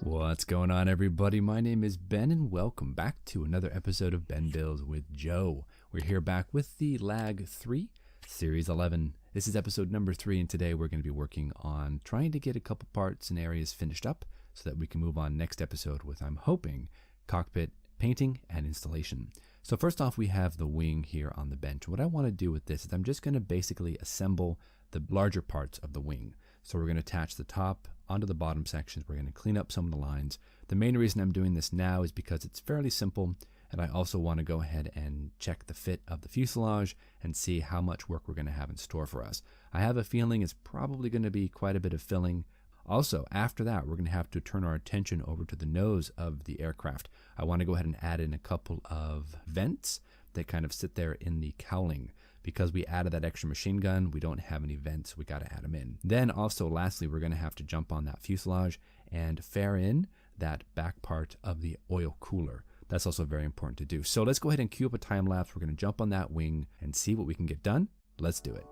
What's going on, everybody? My name is Ben, and welcome back to another episode of Ben Builds with Joe. We're here back with the Lagg-3 Series 11. This is episode number 3, and today we're going to be working on trying to get a couple parts and areas finished up so that we can move on next episode with, I'm hoping, cockpit painting and installation. So first off, we have the wing here on the bench. What I want to do with this is I'm just going to basically assemble the larger parts of the wing. So we're going to attach the top onto the bottom sections. We're going to clean up some of the lines. The main reason I'm doing this now is because it's fairly simple, and I also want to go ahead and check the fit of the fuselage and see how much work we're going to have in store for us. I have a feeling it's probably going to be quite a bit of filling. Also, after that, we're going to have to turn our attention over to the nose of the aircraft. I want to go ahead and add in a couple of vents that kind of sit there in the cowling. Because we added that extra machine gun, we don't have any vents, we got to add them in. Then also, lastly, we're going to have to jump on that fuselage and fare in that back part of the oil cooler. That's also very important to do. So let's go ahead and cue up a time lapse. We're going to jump on that wing and see what we can get done. Let's do it.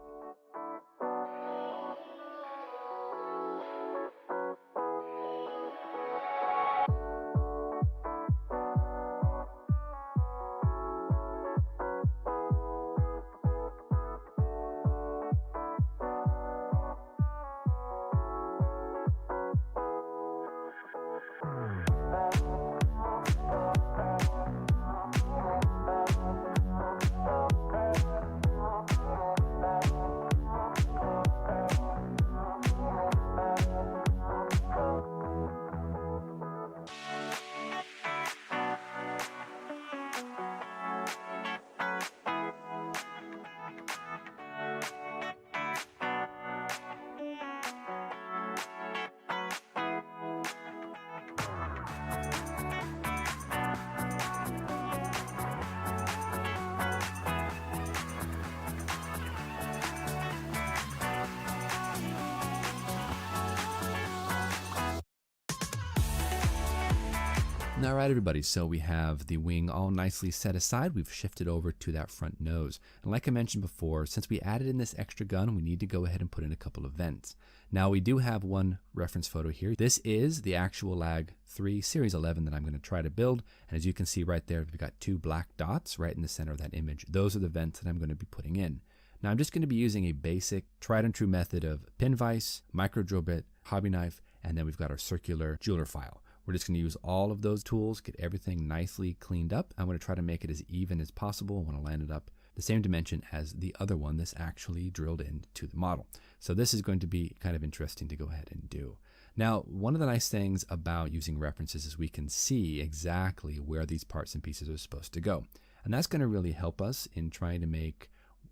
All right, everybody, so we have the wing all nicely set aside. We've shifted over to that front nose. And like I mentioned before, since we added in this extra gun, we need to go ahead and put in a couple of vents. Now, we do have one reference photo here. This is the actual Lagg-3 Series 11 that I'm going to try to build. And as you can see right there, we've got two black dots right in the center of that image. Those are the vents that I'm going to be putting in. Now, I'm just going to be using a basic tried and true method of pin vise, micro drill bit, hobby knife, and then we've got our circular jeweler file. We're just going to use all of those tools, get everything nicely cleaned up. I'm going to try to make it as even as possible. I want to line it up the same dimension as the other one that's actually drilled into the model. So this is going to be kind of interesting to go ahead and do. Now, one of the nice things about using references is we can see exactly where these parts and pieces are supposed to go. And that's going to really help us in trying to make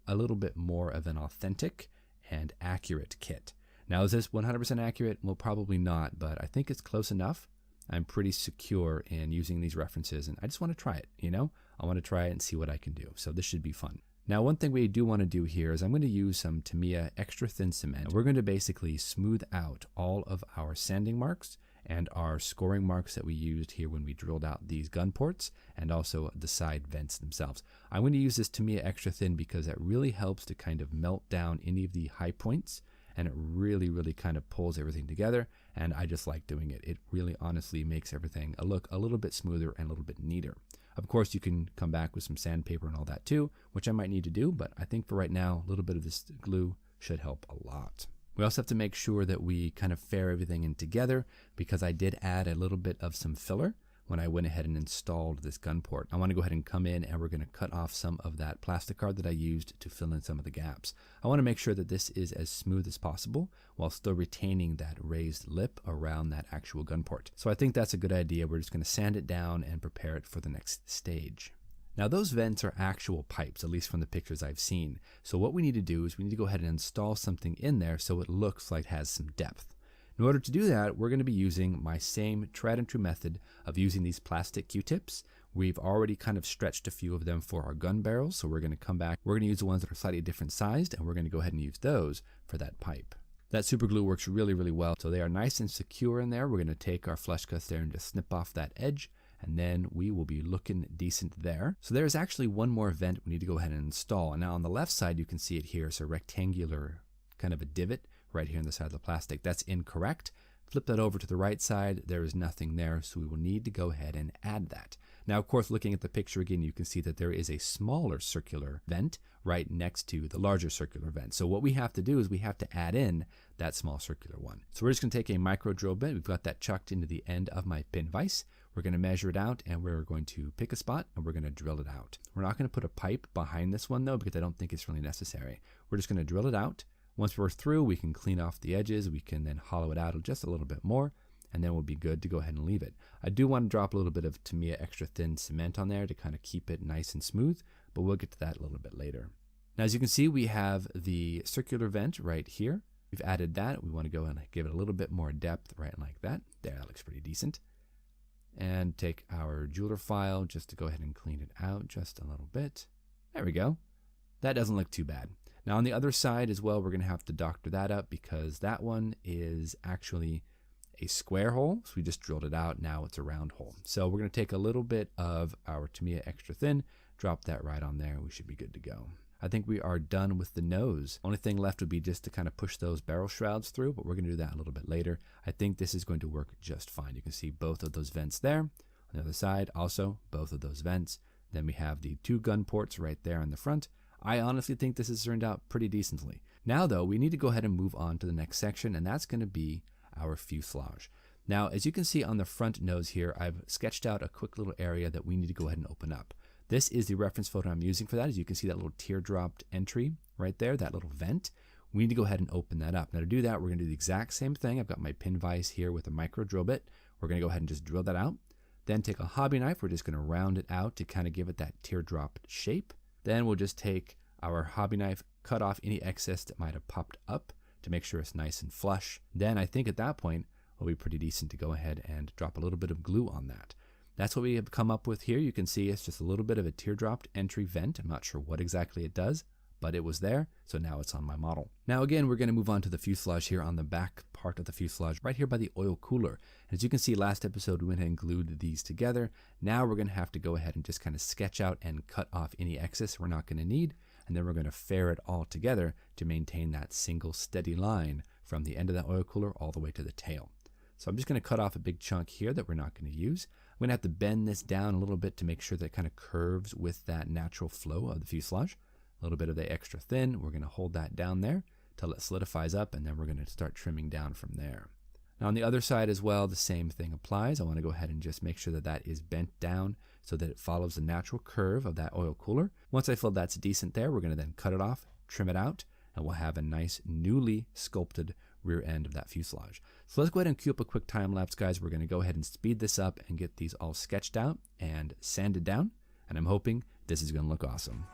a little bit more of an authentic and accurate kit. Now, is this 100% accurate? Well, probably not, but I think it's close enough. I'm pretty secure in using these references, and I just want to try it, I want to try it and see what I can do. So this should be fun. Now, one thing we do want to do here is I'm going to use some Tamiya extra thin cement. We're going to basically smooth out all of our sanding marks and our scoring marks that we used here when we drilled out these gun ports and also the side vents themselves. I'm going to use this Tamiya extra thin because that really helps to kind of melt down any of the high points, and it really kind of pulls everything together, and I just like doing it. It really honestly makes everything look a little bit smoother and a little bit neater. Of course, you can come back with some sandpaper and all that too, which I might need to do, but I think for right now, a little bit of this glue should help a lot. We also have to make sure that we kind of fare everything in together, because I did add a little bit of some filler when I went ahead and installed this gun port. I want to go ahead and come in and we're going to cut off some of that plastic card that I used to fill in some of the gaps. I want to make sure that this is as smooth as possible while still retaining that raised lip around that actual gun port. So I think that's a good idea. We're just going to sand it down and prepare it for the next stage. Now, those vents are actual pipes, at least from the pictures I've seen. So what we need to do is we need to go ahead and install something in there so it looks like it has some depth. In order to do that, we're going to be using my same tried and true method of using these plastic Q-tips. We've already kind of stretched a few of them for our gun barrels, so we're going to come back. We're going to use the ones that are slightly different sized, and we're going to go ahead and use those for that pipe. That super glue works really well, so they are nice and secure in there. We're going to take our flush cuts there and just snip off that edge, and then we will be looking decent there. So there's actually one more vent we need to go ahead and install. And now on the left side, you can see it here. It's a rectangular kind of a divot right here on the side of the plastic. That's incorrect. Flip that over to the right side. There is nothing there, so we will need to go ahead and add that. Now, of course, looking at the picture again, you can see that there is a smaller circular vent right next to the larger circular vent. So what we have to do is we have to add in that small circular one. So we're just going to take a micro drill bit. We've got that chucked into the end of my pin vise. We're going to measure it out, and we're going to pick a spot and we're going to drill it out. We're not going to put a pipe behind this one though, because I don't think it's really necessary. We're just going to drill it out. Once we're through, we can clean off the edges. We can then hollow it out just a little bit more, and then we'll be good to go ahead and leave it. I do want to drop a little bit of Tamiya extra thin cement on there to kind of keep it nice and smooth, but we'll get to that a little bit later. Now, as you can see, we have the circular vent right here. We've added that. We want to go and give it a little bit more depth right like that. There, that looks pretty decent. And take our jeweler file just to go ahead and clean it out just a little bit. There we go. That doesn't look too bad. Now on the other side as well, we're going to have to doctor that up because that one is actually a square hole. So we just drilled it out. Now it's a round hole. So we're going to take a little bit of our Tamiya extra thin, drop that right on there. We should be good to go. I think we are done with the nose. Only thing left would be just to kind of push those barrel shrouds through, but we're going to do that a little bit later. I think this is going to work just fine. You can see both of those vents there. On the other side, also both of those vents. Then we have the two gun ports right there in the front. I honestly think this has turned out pretty decently. Now though, we need to go ahead and move on to the next section, and that's going to be our fuselage. Now, as you can see on the front nose here, I've sketched out a quick little area that we need to go ahead and open up. This is the reference photo I'm using for that. As you can see that little teardropped entry right there, that little vent. We need to go ahead and open that up. Now to do that, we're going to do the exact same thing. I've got my pin vise here with a micro drill bit. We're going to go ahead and just drill that out. Then take a hobby knife. We're just going to round it out to kind of give it that teardrop shape. Then we'll just take our hobby knife, cut off any excess that might have popped up to make sure it's nice and flush. Then I think at that point, it'll be pretty decent to go ahead and drop a little bit of glue on that. That's what we have come up with here. You can see it's just a little bit of a teardropped entry vent. I'm not sure what exactly it does, but it was there, so now it's on my model. Now again, we're going to move on to the fuselage here on the back part of the fuselage, right here by the oil cooler. As you can see, last episode we went ahead and glued these together. Now we're going to have to go ahead and just kind of sketch out and cut off any excess we're not going to need, and then we're going to fair it all together to maintain that single steady line from the end of that oil cooler all the way to the tail. So I'm just going to cut off a big chunk here that we're not going to use. I'm going to have to bend this down a little bit to make sure that it kind of curves with that natural flow of the fuselage. A little bit of the extra thin. We're going to hold that down there till it solidifies up, and then we're going to start trimming down from there. Now on the other side as well, the same thing applies. I want to go ahead and just make sure that that is bent down so that it follows the natural curve of that oil cooler. Once I feel that's decent there, we're going to then cut it off, trim it out, and we'll have a nice newly sculpted rear end of that fuselage. So let's go ahead and cue up a quick time lapse, guys. We're going to go ahead and speed this up and get these all sketched out and sanded down, and I'm hoping this is going to look awesome.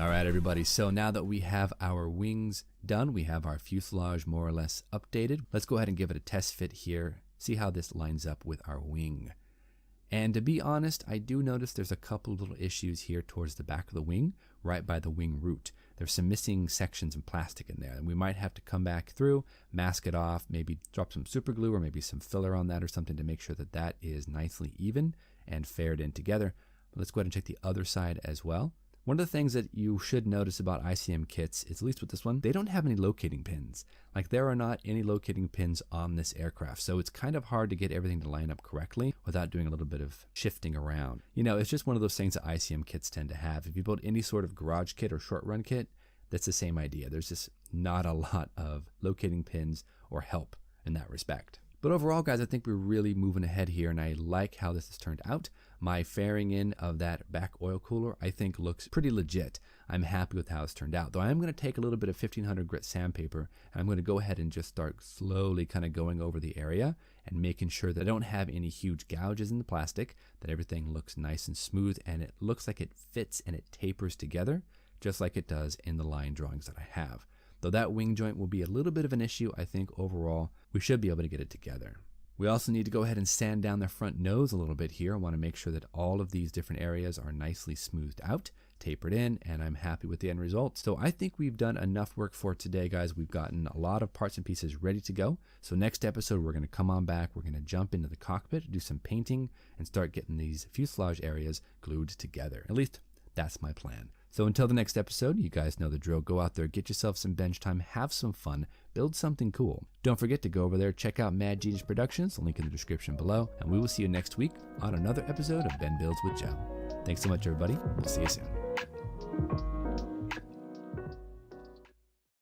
All right, everybody. So now that we have our wings done, we have our fuselage more or less updated. Let's go ahead and give it a test fit here, see how this lines up with our wing. And to be honest, I do notice there's a couple little issues here towards the back of the wing, right by the wing root. There's some missing sections and plastic in there, and we might have to come back through, mask it off, maybe drop some super glue or maybe some filler on that or something to make sure that that is nicely even and faired in together. But let's go ahead and check the other side as well. One of the things that you should notice about ICM kits is, at least with this one, they don't have any locating pins. Like, there are not any locating pins on this aircraft, so it's kind of hard to get everything to line up correctly without doing a little bit of shifting around. You know, it's just one of those things that ICM kits tend to have. If you build any sort of garage kit or short run kit, that's the same idea. There's just not a lot of locating pins or help in that respect. But overall, guys, I think we're really moving ahead here, and I like how this has turned out. My fairing in of that back oil cooler, I think, looks pretty legit. I'm happy with how it's turned out. Though I am going to take a little bit of 1500 grit sandpaper, and I'm going to go ahead and just start slowly kind of going over the area and making sure that I don't have any huge gouges in the plastic, that everything looks nice and smooth, and it looks like it fits and it tapers together, just like it does in the line drawings that I have. Though that wing joint will be a little bit of an issue, I think overall we should be able to get it together. We also need to go ahead and sand down the front nose a little bit here. I want to make sure that all of these different areas are nicely smoothed out, tapered in, and I'm happy with the end result. So I think we've done enough work for today, guys. We've gotten a lot of parts and pieces ready to go. So next episode, we're going to come on back. We're going to jump into the cockpit, do some painting, and start getting these fuselage areas glued together. At least that's my plan. So until the next episode, you guys know the drill. Go out there, get yourself some bench time, have some fun, build something cool. Don't forget to go over there, check out Mad Genius Productions, the link in the description below, and we will see you next week on another episode of Ben Builds with Joe. Thanks so much, everybody. We'll see you soon.